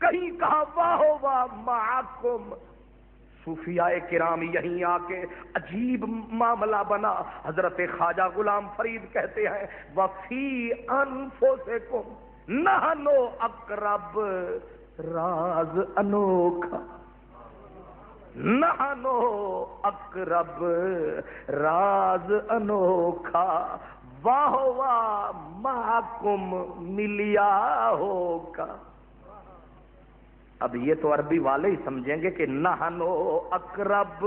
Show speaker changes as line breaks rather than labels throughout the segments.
کہیں کہا واہ واہ معکم. صوفیاء کرام یہیں آ کے عجیب معاملہ بنا. حضرت خواجہ غلام فرید کہتے ہیں وفی انفسکم نحن اقرب راز انوکھا. نحن اقرب راز انوکھا واہ واہ معکم ملیا ہوگا. اب یہ تو عربی والے ہی سمجھیں گے کہ نحن اقرب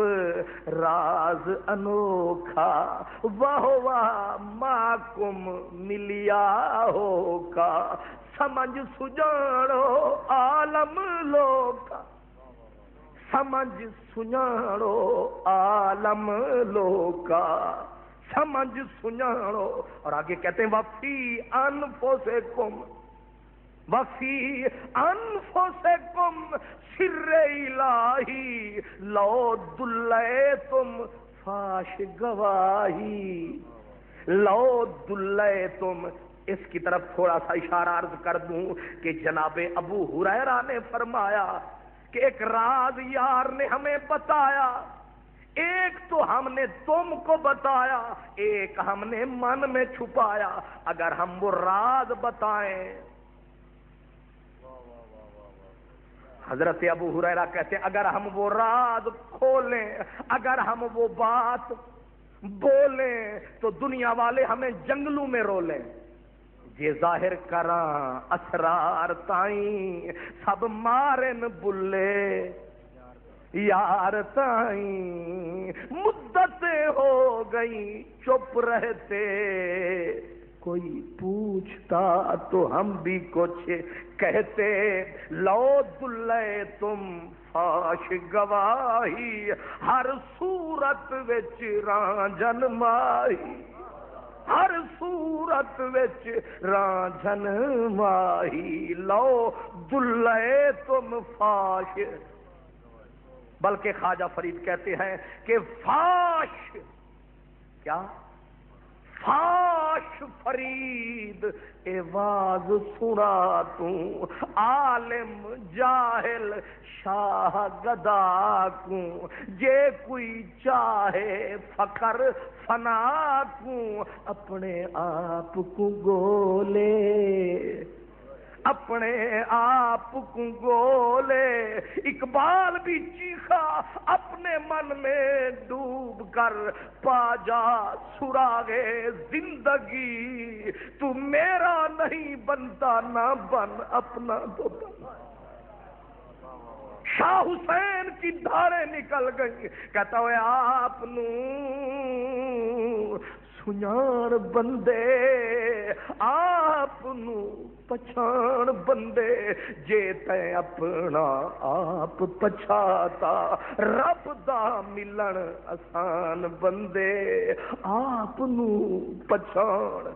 راز انوکھا واہ واہ معکم ملیا ہوگا. سمجھ سجاڑو عالم لوکا. سمجھ سجاڑو عالم لوکا. سمجھ سجاڑو. اور آگے کہتے ہیں وفی انفسکم وفی انفسکم سر الہی لو دلے تم فاش گواہی. لو دلے تم. اس کی طرف تھوڑا سا اشارہ عرض کر دوں کہ جناب ابو ہریرہ نے فرمایا کہ ایک راز یار نے ہمیں بتایا. ایک تو ہم نے تم کو بتایا, ایک ہم نے من میں چھپایا. اگر ہم وہ راز بتائیں, حضرت ابو ہریرہ کہتے ہیں اگر ہم وہ راز کھولیں, اگر ہم وہ بات بولیں تو دنیا والے ہمیں جنگلوں میں رولیں. یہ ظاہر کراں اسرار تائیں سب مارن بلے یار تائیں. مدتیں ہو گئی چپ رہتے, کوئی پوچھتا تو ہم بھی کچھ کہتے. لو دلے تم فاش گواہی ہر صورت وچ رانجھن ماہی. ہر صورت وچ رانجھن ماہی. لو دلے تم فاش. بلکہ خواجہ فرید کہتے ہیں کہ فاش کیا فاش فرید اواز سنا تو عالم جاہل شاہ گدا کو. جے کوئی چاہے فخر فنا کو اپنے آپ کو گولے. اپنے آپ کو گولے. اقبال بھی چیخا اپنے من میں ڈوب کر پا جا سراغے زندگی. تو میرا نہیں بنتا نہ بن اپنا تو بن. شاہ حسین کی دھاریں نکل گئی. کہتا ہوئے آپ نو سنان بندے آپ نو پچھان بندے. جے تے اپنا آپ پچھاتا رب دا ملن آسان بندے. آپ نو پچھان.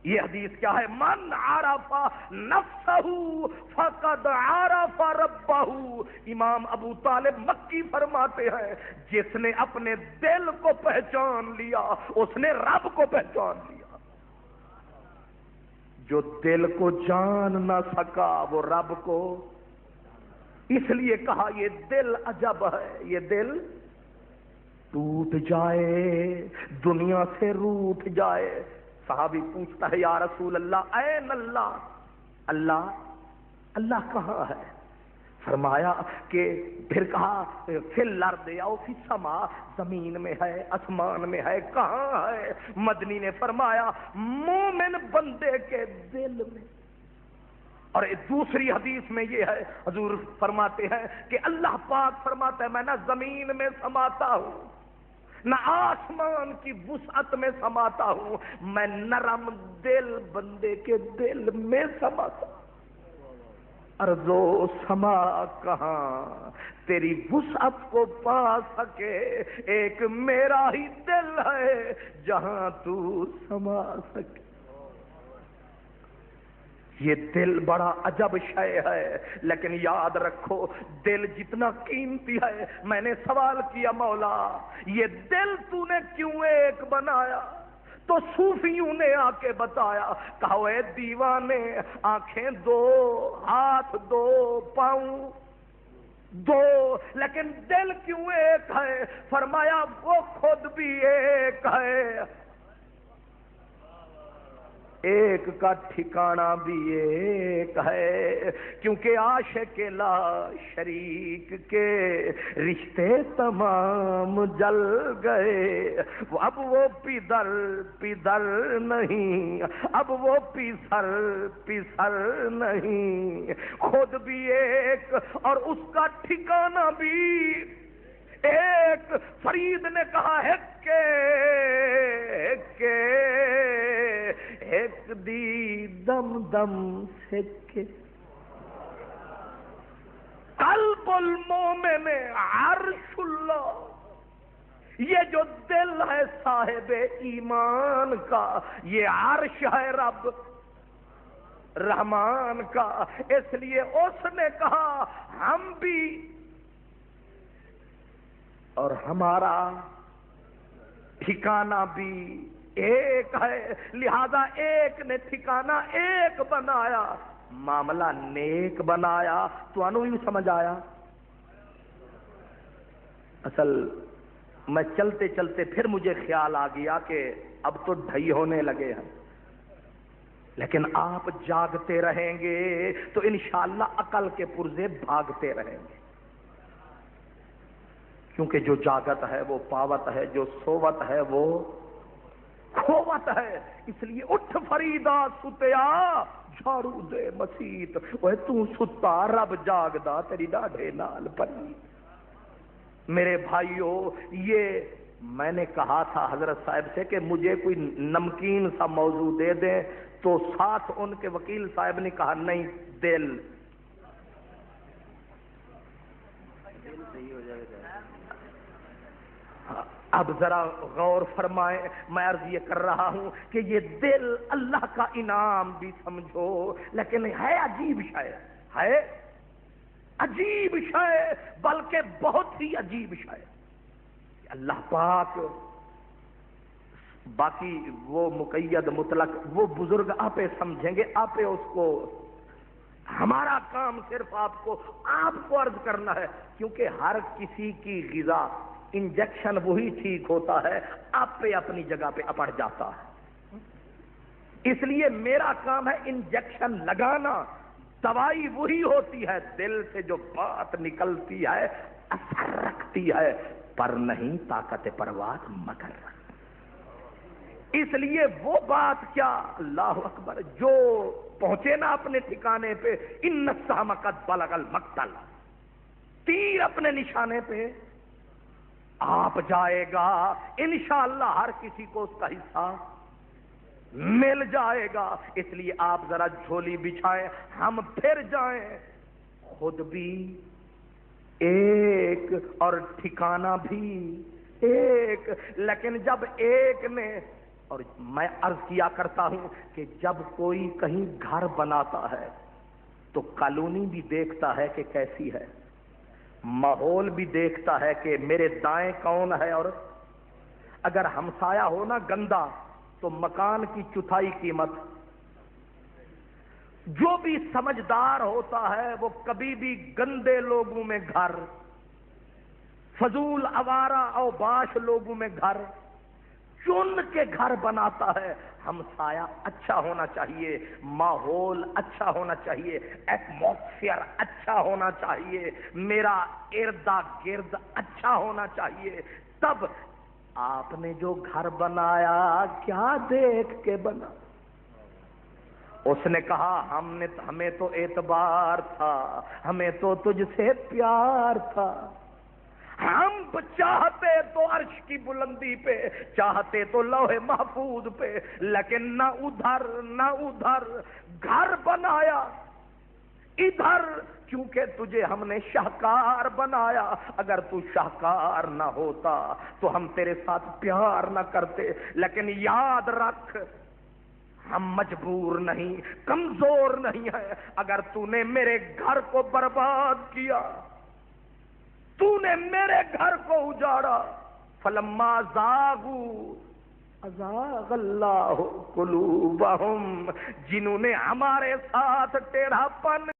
یہ حدیث کیا ہے؟ من عرف نفسہ فقد عرف ربہ. امام ابو طالب مکی فرماتے ہیں جس نے اپنے دل کو پہچان لیا اس نے رب کو پہچان لیا. جو دل کو جان نہ سکا وہ رب کو. اس لیے کہا یہ دل عجب ہے. یہ دل ٹوٹ جائے دنیا سے روٹ جائے. صحابی پوچھتا ہے یا رسول اللہ این اللہ. اللہ اللہ کہاں ہے؟ فرمایا کہ پھر کہا فی الارض او فی السماء. زمین میں ہے آسمان میں ہے کہاں ہے؟ مدنی نے فرمایا مومن بندے کے دل میں. اور دوسری حدیث میں یہ ہے حضور فرماتے ہیں کہ اللہ پاک فرماتا ہے میں نہ زمین میں سماتا ہوں نہ آسمان کی وسعت میں سماتا ہوں, میں نرم دل بندے کے دل میں سماتا ہوں. ارض و سما کہاں تیری وسعت کو پا سکے, ایک میرا ہی دل ہے جہاں تو سما سکے. یہ دل بڑا عجب شے ہے, لیکن یاد رکھو دل جتنا قیمتی ہے. میں نے سوال کیا مولا یہ دل تو نے کیوں ایک بنایا؟ تو صوفیوں نے آکے بتایا، کہا اے دیوانے، آنکھیں دو، ہاتھ دو، پاؤں دو، لیکن دل کیوں ایک ہے؟ فرمایا وہ خود بھی ایک ہے، ایک کا ٹھکانہ بھی ایک ہے، کیونکہ عاشق لا شریک کے رشتے تمام جل گئے، اب وہ پدر نہیں، اب وہ پیسر نہیں، خود بھی ایک اور اس کا ٹھکانہ بھی ایک۔ فرید نے کہا ہے کہ ایک دی دم دم سے کہ قلب المومن عرش اللہ، یہ جو دل ہے صاحب ایمان کا، یہ عرش ہے رب رحمان کا۔ اس لیے اس نے کہا ہم بھی اور ہمارا ٹھکانہ بھی ایک ہے، لہذا ایک نے ٹھکانہ ایک بنایا، معاملہ نیک بنایا۔ تو انو یوں سمجھ آیا؟ اصل میں چلتے چلتے پھر مجھے خیال آ گیا کہ اب تو ڈھائی ہونے لگے ہیں، لیکن آپ جاگتے رہیں گے تو انشاءاللہ عقل کے پرزے بھاگتے رہیں گے، کیونکہ جو جاگت ہے وہ پاوت ہے، جو سوت ہے وہ کھوت ہے۔ اس لیے اٹھ فریدا ستیا جھاڑو دے مسیت، وہ تو ستا رب جاگدا تیری ڈاڈھے نال پری۔ میرے بھائیوں، یہ میں نے کہا تھا حضرت صاحب سے کہ مجھے کوئی نمکین سا موضوع دے دیں، تو ساتھ ان کے وکیل صاحب نے کہا نہیں، دل صحیح ہو جائے گا۔ اب ذرا غور فرمائیں، میں عرض یہ کر رہا ہوں کہ یہ دل اللہ کا انعام بھی سمجھو، لیکن ہے عجیب شے، ہے عجیب شے، بلکہ بہت ہی عجیب شے۔ اللہ پاک، باقی وہ مقید مطلق وہ بزرگ آپے سمجھیں گے، آپے اس کو، ہمارا کام صرف آپ کو عرض کرنا ہے، کیونکہ ہر کسی کی غذا انجیکشن وہی ٹھیک ہوتا ہے، آپ پہ اپنی جگہ پہ اپڑ جاتا ہے۔ اس لیے میرا کام ہے انجیکشن لگانا، دوائی وہی ہوتی ہے، دل سے جو بات نکلتی ہے اثر رکھتی ہے، پر نہیں طاقت پرواز مگر رکھتی۔ اس لیے وہ بات کیا، اللہ اکبر، جو پہنچے نا اپنے ٹھکانے پہ، ان السہم قد بلغ المقتل، تیر اپنے نشانے پہ آپ جائے گا، انشاءاللہ ہر کسی کو اس کا حصہ مل جائے گا۔ اس لیے آپ ذرا جھولی بچھائیں، ہم پھر جائیں، خود بھی ایک اور ٹھکانہ بھی ایک۔ لیکن جب ایک نے، اور میں عرض کیا کرتا ہوں کہ جب کوئی کہیں گھر بناتا ہے تو کالونی بھی دیکھتا ہے کہ کیسی ہے، ماحول بھی دیکھتا ہے کہ میرے دائیں کون ہے، اور اگر ہمسایہ ہو نا گندا تو مکان کی چوتھائی قیمت۔ جو بھی سمجھدار ہوتا ہے وہ کبھی بھی گندے لوگوں میں گھر، فضول آوارہ اوباش لوگوں میں گھر چن کے گھر بناتا ہے۔ ہمسایہ اچھا ہونا چاہیے، ماحول اچھا ہونا چاہیے، ایٹماسفیئر اچھا ہونا چاہیے، میرا اردا گرد اچھا ہونا چاہیے۔ تب آپ نے جو گھر بنایا کیا دیکھ کے بنا؟ اس نے کہا ہمیں تو اعتبار تھا، ہمیں تو تجھ سے پیار تھا، ہم چاہتے تو عرش کی بلندی پہ، چاہتے تو لوح محفوظ پہ، لیکن نہ ادھر نہ ادھر، گھر بنایا ادھر کیونکہ تجھے ہم نے شاہکار بنایا۔ اگر تو شاہکار نہ ہوتا تو ہم تیرے ساتھ پیار نہ کرتے، لیکن یاد رکھ ہم مجبور نہیں، کمزور نہیں ہے۔ اگر تو نے میرے گھر کو برباد کیا، تو نے میرے گھر کو اجاڑا، فلما زاغوا، ازاغ اللہ قلوبہم، جنہوں نے ہمارے ساتھ ٹیڑھا پن